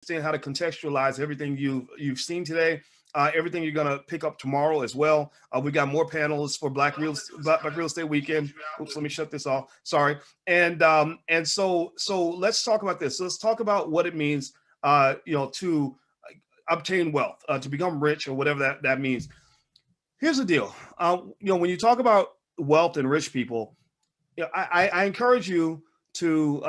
understand how to contextualize everything you've seen today. Everything you're gonna pick up tomorrow as well. We got more panels for Black Real Estate Weekend. Oops, let me shut this off. Sorry. And so let's talk about this. So let's talk about what it means, to obtain wealth, to become rich, or whatever that means. Here's the deal. When you talk about wealth and rich people, I encourage you to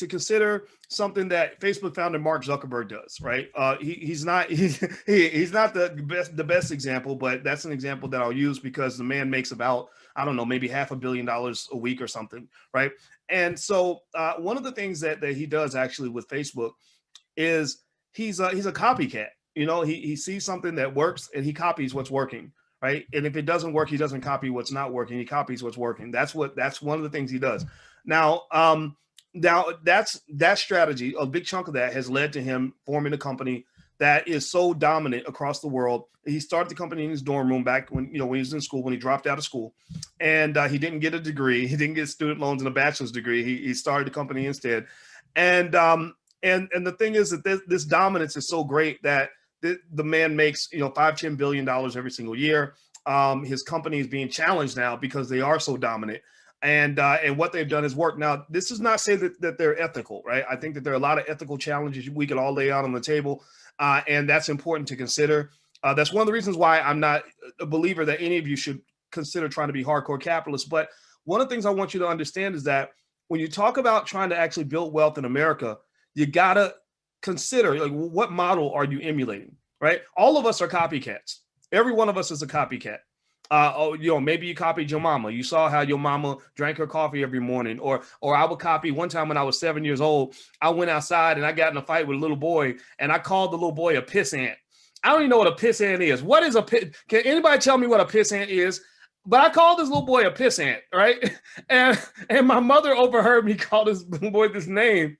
consider something that Facebook founder Mark Zuckerberg does. Right? He's not the best example, but that's an example that I'll use because the man makes about, I don't know, maybe $500 million a week or something. Right? And so one of the things that he does actually with Facebook is he's a copycat. He sees something that works and he copies what's working. Right. And if it doesn't work, he doesn't copy what's not working. He copies what's working. That's one of the things he does. Now that strategy, a big chunk of that has led to him forming a company that is so dominant across the world. He started the company in his dorm room back when he was in school, when he dropped out of school, and he didn't get a degree. He didn't get student loans and a bachelor's degree. He started the company instead. And the thing is that this dominance is so great that the man makes, $5-10 billion every single year. His company is being challenged now because they are so dominant. And what they've done is work. Now, this does not say that they're ethical, right? I think that there are a lot of ethical challenges we could all lay out on the table. And that's important to consider. That's one of the reasons why I'm not a believer that any of you should consider trying to be hardcore capitalists. But one of the things I want you to understand is that when you talk about trying to actually build wealth in America, you got to consider, like, what model are you emulating, right? All of us are copycats. Every one of us is a copycat. Maybe you copied your mama. You saw how your mama drank her coffee every morning. Or I would copy. One time when I was 7 years old, I went outside and I got in a fight with a little boy, and I called the little boy a pissant. I don't even know what a pissant is. What is a piss? Can anybody tell me what a pissant is? But I called this little boy a pissant, right? And my mother overheard me call this little boy this name.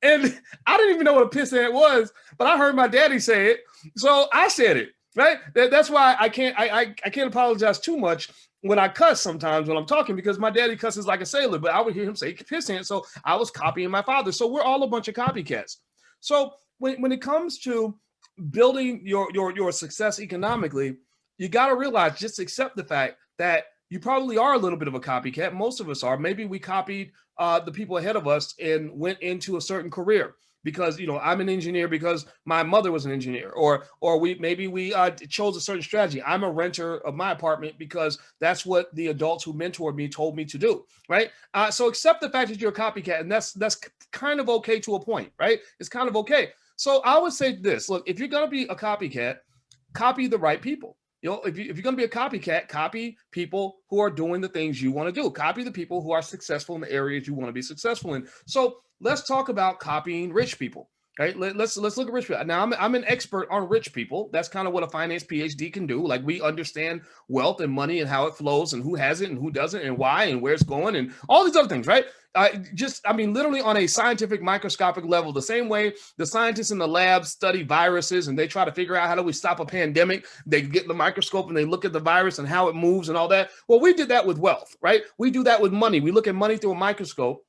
And I didn't even know what a pissant was, but I heard my daddy say it. So I said it, right? That's why I can't apologize too much when I cuss sometimes when I'm talking, because my daddy cusses like a sailor, but I would hear him say pissant. So I was copying my father. So we're all a bunch of copycats. So when it comes to building your success economically, you got to realize, just accept the fact that you probably are a little bit of a copycat. Most of us are. Maybe we copied the people ahead of us and went into a certain career because, I'm an engineer because my mother was an engineer, or we chose a certain strategy. I'm a renter of my apartment because that's what the adults who mentored me told me to do, right? So accept the fact that you're a copycat, and that's kind of okay to a point, right? It's kind of okay. So I would say this: look, if you're going to be a copycat, copy the right people. If you're going to be a copycat, copy people who are doing the things you want to do. Copy the people who are successful in the areas you want to be successful in. So let's talk about copying rich people. Right? Let's look at rich people. Now, I'm an expert on rich people. That's kind of what a finance PhD can do. Like, we understand wealth and money and how it flows and who has it and who doesn't and why and where it's going and all these other things, right? Literally on a scientific microscopic level, the same way the scientists in the lab study viruses and they try to figure out how do we stop a pandemic. They get the microscope and they look at the virus and how it moves and all that. Well, we did that with wealth, right? We do that with money. We look at money through a microscope.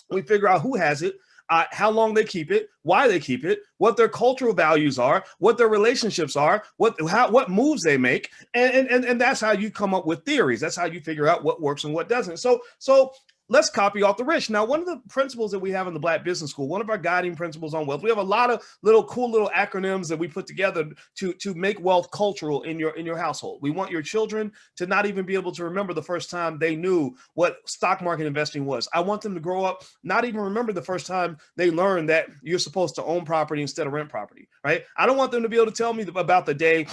We figure out who has it, how long they keep it, why they keep it, what their cultural values are, what their relationships are, what moves they make, and that's how you come up with theories. That's how you figure out what works and what doesn't. So let's copy off the rich. Now, one of the principles that we have in the Black Business School, one of our guiding principles on wealth, we have a lot of cool little acronyms that we put together to make wealth cultural in your household. We want your children to not even be able to remember the first time they knew what stock market investing was. I want them to grow up not even remember the first time they learned that you're supposed to own property instead of rent property, right? I don't want them to be able to tell me about the day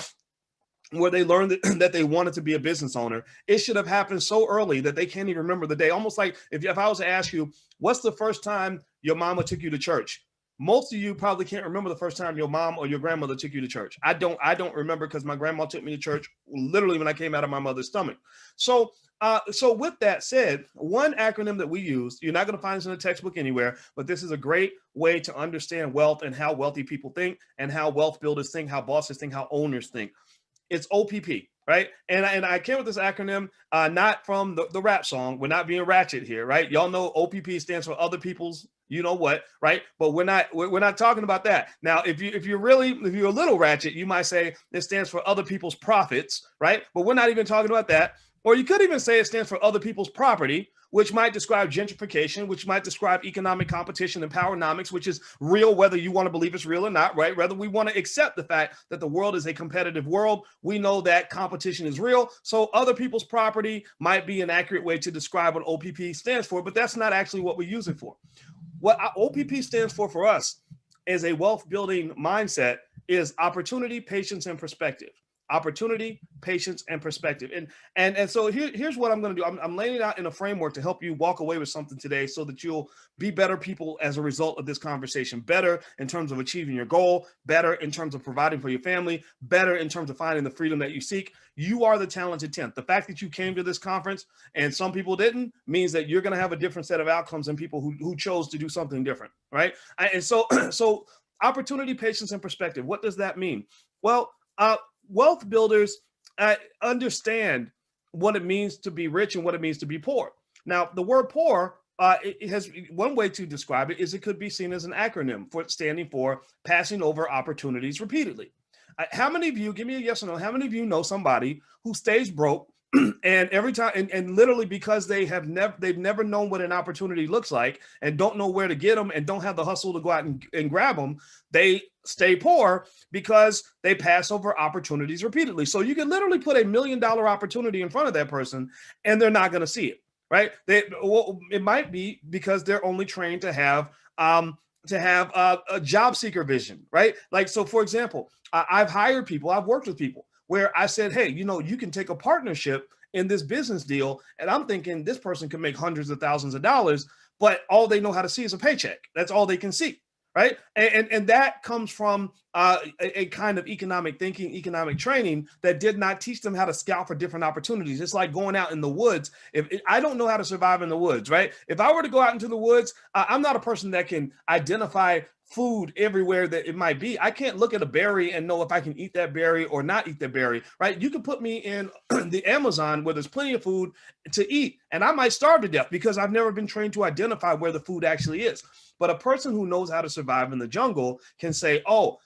where they learned that they wanted to be a business owner. It should have happened so early that they can't even remember the day. Almost like if I was to ask you, what's the first time your mama took you to church? Most of you probably can't remember the first time your mom or your grandmother took you to church. I don't remember, because my grandma took me to church literally when I came out of my mother's stomach. So with that said, one acronym that we use, you're not going to find this in a textbook anywhere, but this is a great way to understand wealth and how wealthy people think and how wealth builders think, how bosses think, how owners think. It's OPP. right? And I came with this acronym, not from the rap song. We're not being ratchet here, right? Y'all know OPP stands for other people's, you know what, right? But we're not talking about that. Now, if you're a little ratchet, you might say it stands for other people's profits, right? But we're not even talking about that. Or you could even say it stands for other people's property, which might describe gentrification, which might describe economic competition and powernomics, which is real, whether you want to believe it's real or not, right? Whether we want to accept the fact that the world is a competitive world, we know that competition is real. So other people's property might be an accurate way to describe what OPP stands for, but that's not actually what we use it for. What OPP stands for us as a wealth building mindset is opportunity, patience, and perspective. Opportunity, patience, and perspective. And so here's what I'm going to do. I'm laying it out in a framework to help you walk away with something today so that you'll be better people as a result of this conversation. Better in terms of achieving your goal, better in terms of providing for your family, better in terms of finding the freedom that you seek. You are the talented 10th. The fact that you came to this conference and some people didn't means that you're going to have a different set of outcomes than people who chose to do something different, right? And so opportunity, patience, and perspective. What does that mean? Well, wealth builders understand what it means to be rich and what it means to be poor. Now, the word poor, it has one way to describe it is it could be seen as an acronym for standing for passing over opportunities repeatedly. How many of you, give me a yes or no, how many of you know somebody who stays broke and every time and literally because they've never known what an opportunity looks like and don't know where to get them and don't have the hustle to go out and grab them, they stay poor because they pass over opportunities repeatedly. So you can literally put $1 million opportunity in front of that person and they're not going to see it, right? It might be because they're only trained to have a job seeker vision, right? Like, so for example, I've hired people, I've worked with people where I said, hey, you can take a partnership in this business deal. And I'm thinking this person can make hundreds of thousands of dollars, but all they know how to see is a paycheck. That's all they can see, right? And that comes from a kind of economic thinking, economic training that did not teach them how to scout for different opportunities. It's like going out in the woods. If I don't know how to survive in the woods, right? If I were to go out into the woods, I'm not a person that can identify food everywhere that it might be. I can't look at a berry and know if I can eat that berry or not eat that berry, right? You can put me in the Amazon where there's plenty of food to eat and I might starve to death because I've never been trained to identify where the food actually is. But a person who knows how to survive in the jungle can say, oh,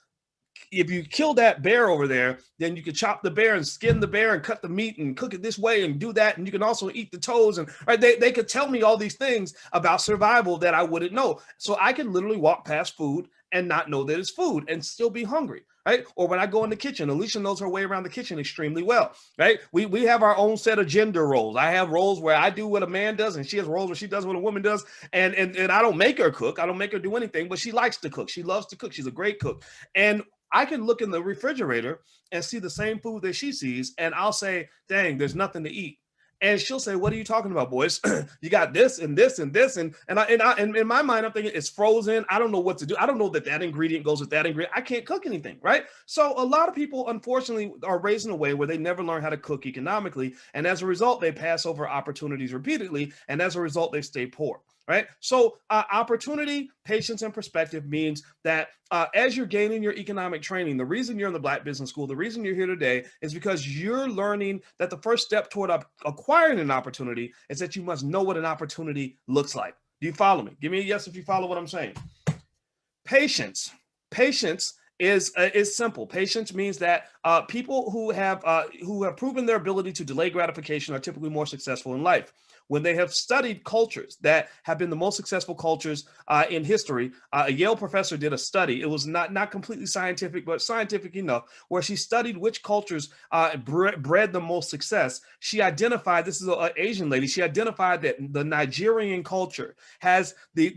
if you kill that bear over there, then you can chop the bear and skin the bear and cut the meat and cook it this way and do that. And you can also eat the toes. And right, they could tell me all these things about survival that I wouldn't know. So I can literally walk past food and not know that it's food and still be hungry, right? Or when I go in the kitchen, Alicia knows her way around the kitchen extremely well, right? We have our own set of gender roles. I have roles where I do what a man does and she has roles where she does what a woman does. And I don't make her cook. I don't make her do anything, but she likes to cook. She loves to cook. She's a great cook. And I can look in the refrigerator and see the same food that she sees, and I'll say, dang, there's nothing to eat. And she'll say, what are you talking about, Boyce? You got this and this and this. And in my mind, I'm thinking it's frozen. I don't know what to do. I don't know that ingredient goes with that ingredient. I can't cook anything, right? So a lot of people, unfortunately, are raised in a way where they never learn how to cook economically. And as a result, they pass over opportunities repeatedly. And as a result, they stay poor. Right. So opportunity, patience, and perspective means that as you're gaining your economic training, the reason you're in the Black Business School, the reason you're here today is because you're learning that the first step toward acquiring an opportunity is that you must know what an opportunity looks like. Do you follow me? Give me a yes if you follow what I'm saying. Patience. Patience is simple. Patience means that people who have proven their ability to delay gratification are typically more successful in life. When they have studied cultures that have been the most successful cultures in history, a Yale professor did a study. It was not completely scientific, but scientific enough, where she studied which cultures bred the most success. She identified, this is an Asian lady, she identified that the Nigerian culture has the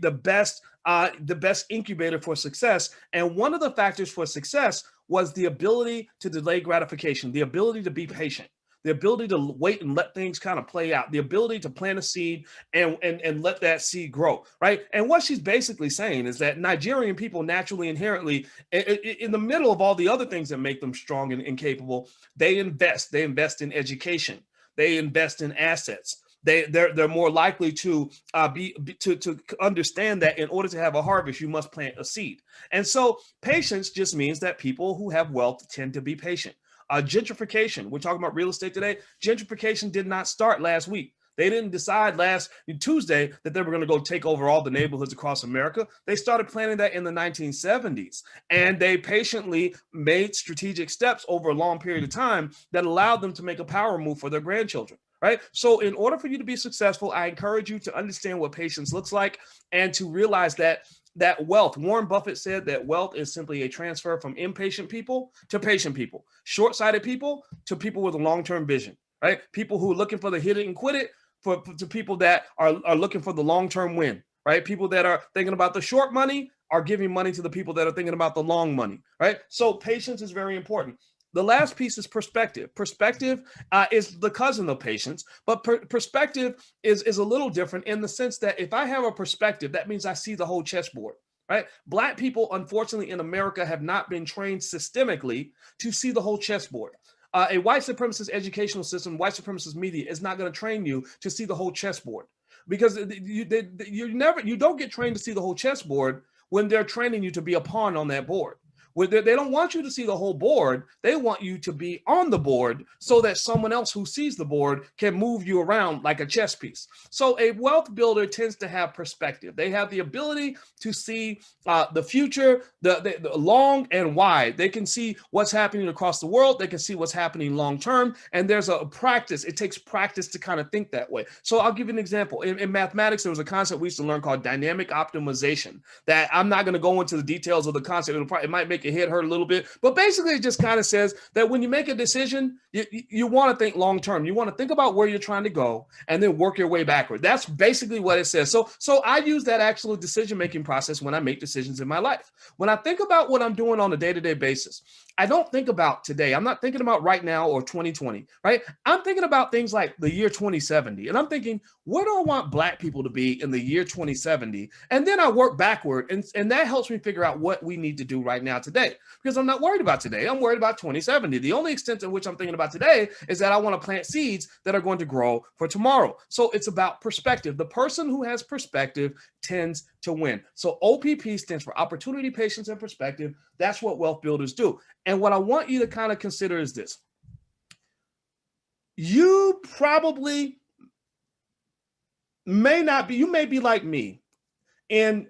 best incubator for success. And one of the factors for success was the ability to delay gratification, the ability to be patient, the ability to wait and let things kind of play out, the ability to plant a seed and let that seed grow, right? And what she's basically saying is that Nigerian people naturally, inherently, in the middle of all the other things that make them strong and capable, they invest in education, they invest in assets. They're more likely to to understand that in order to have a harvest, you must plant a seed. And so patience just means that people who have wealth tend to be patient. Gentrification. We're talking about real estate today. Gentrification did not start last week. They didn't decide last Tuesday that they were going to go take over all the neighborhoods across America. They started planning that in the 1970s. And they patiently made strategic steps over a long period of time that allowed them to make a power move for their grandchildren. Right. So in order for you to be successful, I encourage you to understand what patience looks like and to realize that wealth. Warren Buffett said that wealth is simply a transfer from impatient people to patient people, short-sighted people to people with a long-term vision, right? People who are looking for the hit it and quit it to people that are looking for the long-term win, right? People that are thinking about the short money are giving money to the people that are thinking about the long money, right? So patience is very important. The last piece is perspective. Perspective is the cousin of patience, but perspective is a little different in the sense that if I have a perspective, that means I see the whole chessboard, right? Black people, unfortunately, in America have not been trained systemically to see the whole chessboard. A white supremacist educational system, white supremacist media is not going to train you to see the whole chessboard because you don't get trained to see the whole chessboard when they're training you to be a pawn on that board. They don't want you to see the whole board. They want you to be on the board so that someone else who sees the board can move you around like a chess piece. So a wealth builder tends to have perspective. They have the ability to see the future, the long and wide. They can see what's happening across the world. They can see what's happening long term. And there's a practice. It takes practice to kind of think that way. So I'll give you an example. In mathematics, there was a concept we used to learn called dynamic optimization that I'm not going to go into the details of the concept. It might make your head hurt a little bit, but basically it just kind of says that when you make a decision, you want to think long term. You want to think about where you're trying to go and then work your way backward. That's basically what it says. So I use that actual decision making process when I make decisions in my life. When I think about what I'm doing on a day-to-day basis, I don't think about today. I'm not thinking about right now or 2020, right? I'm thinking about things like the year 2070. And I'm thinking, where do I want Black people to be in the year 2070? And then I work backward. And that helps me figure out what we need to do right now today. Because I'm not worried about today. I'm worried about 2070. The only extent in which I'm thinking about today is that I want to plant seeds that are going to grow for tomorrow. So it's about perspective. The person who has perspective tends to win. So OPP stands for opportunity, patience, and perspective. That's what wealth builders do. And what I want you to kind of consider is this. You probably you may be like me and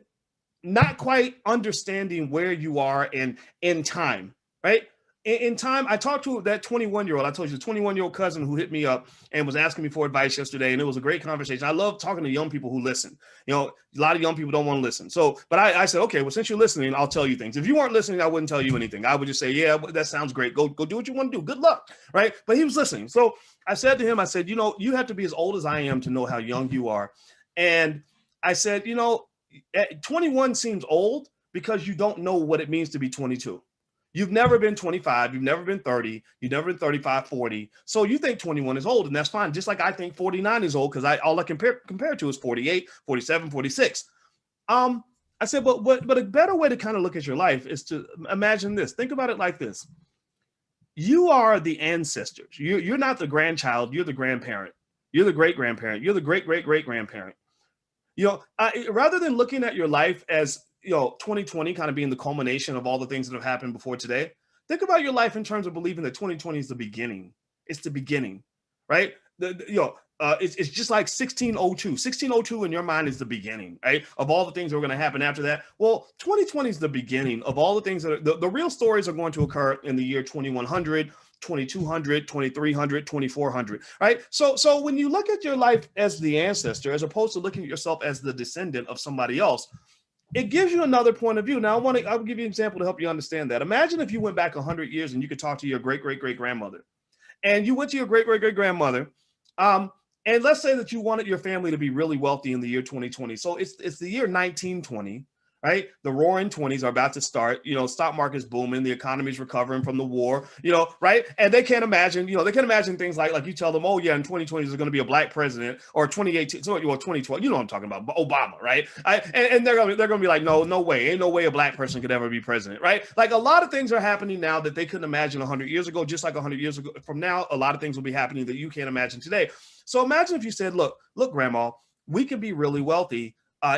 not quite understanding where you are in time, right? In time, I talked to that 21-year-old. I told you the 21-year-old cousin who hit me up and was asking me for advice yesterday, and it was a great conversation. I love talking to young people who listen. You know, a lot of young people don't want to listen. But I said, okay, well, since you're listening, I'll tell you things. If you weren't listening, I wouldn't tell you anything. I would just say, yeah, that sounds great. Go do what you want to do. Good luck, right? But he was listening. So I said to him, I said, you have to be as old as I am to know how young you are. And I said, 21 seems old because you don't know what it means to be 22. You've never been 25. You've never been 30. You've never been 35, 40. So you think 21 is old, and that's fine. Just like I think 49 is old because all I compare to is 48, 47, 46. I said, but a better way to kind of look at your life is to imagine this. Think about it like this. You are the ancestors. You're not the grandchild. You're the grandparent. You're the great-grandparent. You're the great-great-great-grandparent. Rather than looking at your life as 2020 kind of being the culmination of all the things that have happened before today, think about your life in terms of believing that 2020 is the beginning. It's the beginning, right? It's just like 1602. 1602 in your mind is the beginning, right? Of all the things that are going to happen after that. Well, 2020 is the beginning of all the things that the real stories are going to occur in the year 2100, 2200, 2300, 2400, right? So when you look at your life as the ancestor, as opposed to looking at yourself as the descendant of somebody else, it gives you another point of view. Now, I'll give you an example to help you understand that. Imagine if you went back 100 years and you could talk to your great-great-great-grandmother. And you went to your great-great-great-grandmother, and let's say that you wanted your family to be really wealthy in the year 2020. So it's the year 1920, right? The roaring 20s are about to start. Stock market's booming. The economy's recovering from the war, right? And they can't imagine, things like you tell them, oh, yeah, in 2020, there's going to be a Black president, or 2018, or 2012, you know what I'm talking about, Obama, right? And they're going to be like, no way. Ain't no way a Black person could ever be president, right? Like a lot of things are happening now that they couldn't imagine 100 years ago, just like 100 years ago. From now, a lot of things will be happening that you can't imagine today. So imagine if you said, look, grandma, we can be really wealthy.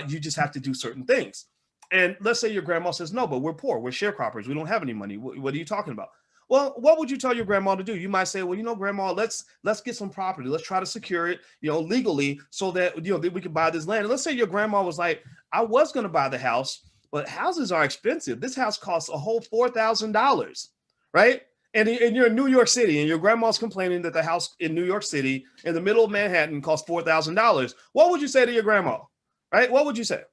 You just have to do certain things. And let's say your grandma says, no, but we're poor. We're sharecroppers. We don't have any money. What are you talking about? Well, what would you tell your grandma to do? You might say, well, grandma, let's get some property. Let's try to secure it, legally, so that, that we can buy this land. And let's say your grandma was like, I was going to buy the house, but houses are expensive. This house costs a whole $4,000, right? And you're in New York City, and your grandma's complaining that the house in New York City in the middle of Manhattan costs $4,000. What would you say to your grandma, right? What would you say?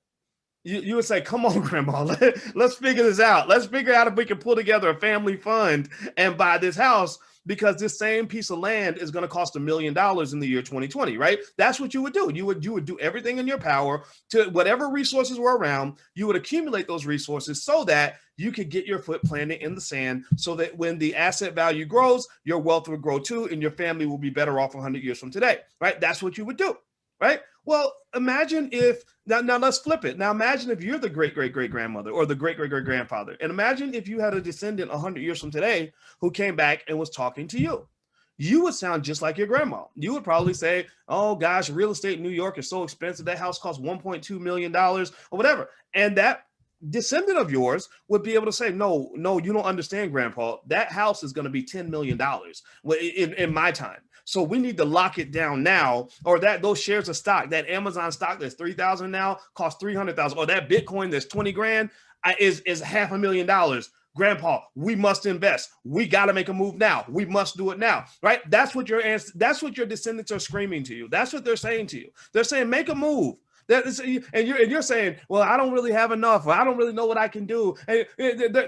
You would say, come on, grandma, let's figure this out. Let's figure out if we can pull together a family fund and buy this house, because this same piece of land is going to cost $1 million in the year 2020, right? That's what you would do. You would do everything in your power to whatever resources were around. You would accumulate those resources so that you could get your foot planted in the sand, so that when the asset value grows, your wealth will grow too, and your family will be better off 100 years from today, right? That's what you would do, right? Well, imagine if, now let's flip it. Now imagine if you're the great-great-great-grandmother or the great-great-great-grandfather, and imagine if you had a descendant 100 years from today who came back and was talking to you. You would sound just like your grandma. You would probably say, oh gosh, real estate in New York is so expensive. That house costs $1.2 million or whatever. And that descendant of yours would be able to say, no, you don't understand, grandpa. That house is going to be $10 million in my time. So we need to lock it down now, or that those shares of stock, that Amazon stock that's 3,000 now costs 300,000, or that Bitcoin that's 20 grand is $500,000. Grandpa, we must invest. We got to make a move now. We must do it now, right? That's what your descendants are screaming to you. That's what they're saying to you. They're saying, make a move. And you're saying, well, I don't really have enough, or I don't really know what I can do. And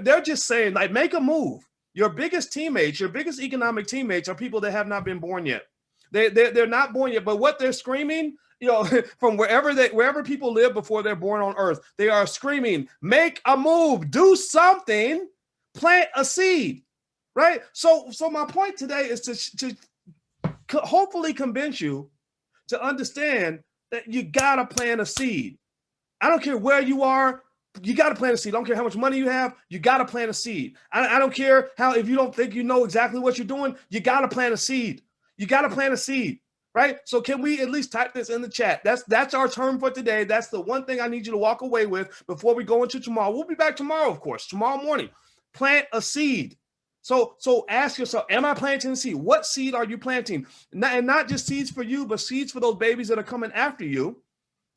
they're just saying, like, make a move. Your biggest teammates, your biggest economic teammates are people that have not been born yet. They're not born yet, but what they're screaming, from wherever people live before they're born on earth, they are screaming, make a move, do something, plant a seed, right? So my point today is to hopefully convince you to understand that you got to plant a seed. I don't care where you are. You got to plant a seed. I don't care how much money you have. You got to plant a seed. I don't care if you don't think you know exactly what you're doing, you got to plant a seed. You got to plant a seed, right? So can we at least type this in the chat? That's our term for today. That's the one thing I need you to walk away with before we go into tomorrow. We'll be back tomorrow, of course, tomorrow morning. Plant a seed. So ask yourself, am I planting a seed? What seed are you planting? And not just seeds for you, but seeds for those babies that are coming after you.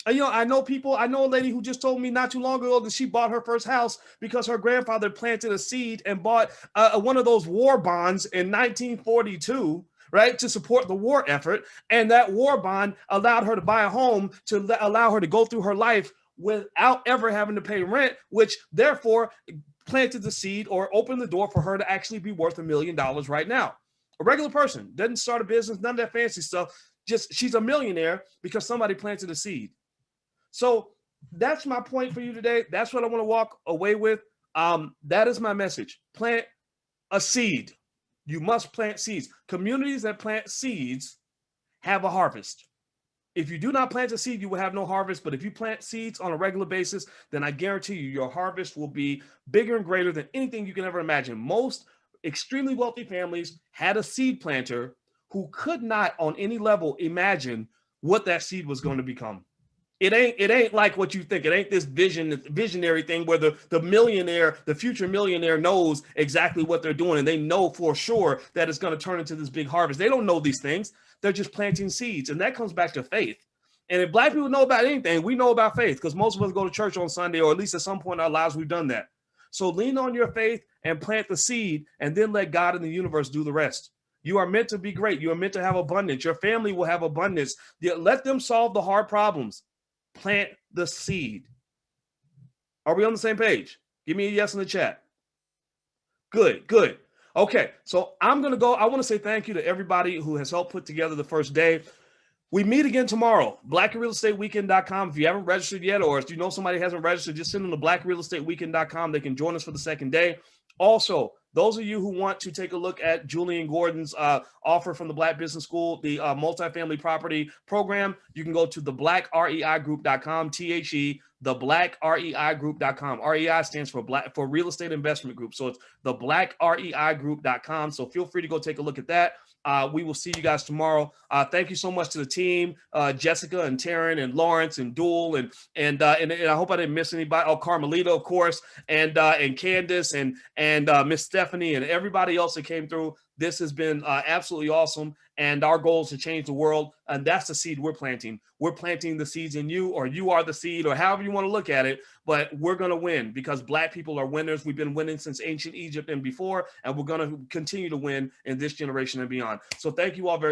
And, I know a lady who just told me not too long ago that she bought her first house because her grandfather planted a seed and bought one of those war bonds in 1942, right, to support the war effort. And that war bond allowed her to buy a home to allow her to go through her life without ever having to pay rent, which therefore planted the seed or opened the door for her to actually be worth $1 million right now. A regular person doesn't start a business, none of that fancy stuff. Just she's a millionaire because somebody planted a seed. So that's my point for you today. That's what I want to walk away with. That is my message. Plant a seed. You must plant seeds. Communities that plant seeds have a harvest. If you do not plant a seed, you will have no harvest. But if you plant seeds on a regular basis, then I guarantee you your harvest will be bigger and greater than anything you can ever imagine. Most extremely wealthy families had a seed planter who could not on any level imagine what that seed was going to become. It ain't like what you think. It ain't this visionary thing where the future millionaire knows exactly what they're doing and they know for sure that it's going to turn into this big harvest. They don't know these things. They're just planting seeds. And that comes back to faith. And if Black people know about anything, we know about faith because most of us go to church on Sunday, or at least at some point in our lives, we've done that. So lean on your faith and plant the seed and then let God and the universe do the rest. You are meant to be great. You are meant to have abundance. Your family will have abundance. Let them solve the hard problems. Plant the seed. Are we on the same page? Give me a yes in the chat. Good. Okay, so I'm going to go. I want to say thank you to everybody who has helped put together the first day. We meet again tomorrow, blackrealestateweekend.com. If you haven't registered yet, or if you know somebody hasn't registered, just send them to blackrealestateweekend.com. They can join us for the second day. Also, those of you who want to take a look at Julian Gordon's offer from the Black Business School, the multifamily property program, you can go to theblackreigroup.com, THE, theblackreigroup.com. REI stands for Real Estate Investment Group. So it's theblackreigroup.com. So feel free to go take a look at that. We will see you guys tomorrow. Thank you so much to the team, Jessica and Taryn and Lawrence and Duel and I hope I didn't miss anybody. Oh, Carmelita, of course, and Candace and Miss Stephanie and everybody else that came through. This has been absolutely awesome. And our goal is to change the world. And that's the seed we're planting. We're planting the seeds in you, or you are the seed, or however you want to look at it. But we're going to win because Black people are winners. We've been winning since ancient Egypt and before, and we're going to continue to win in this generation and beyond. So thank you all very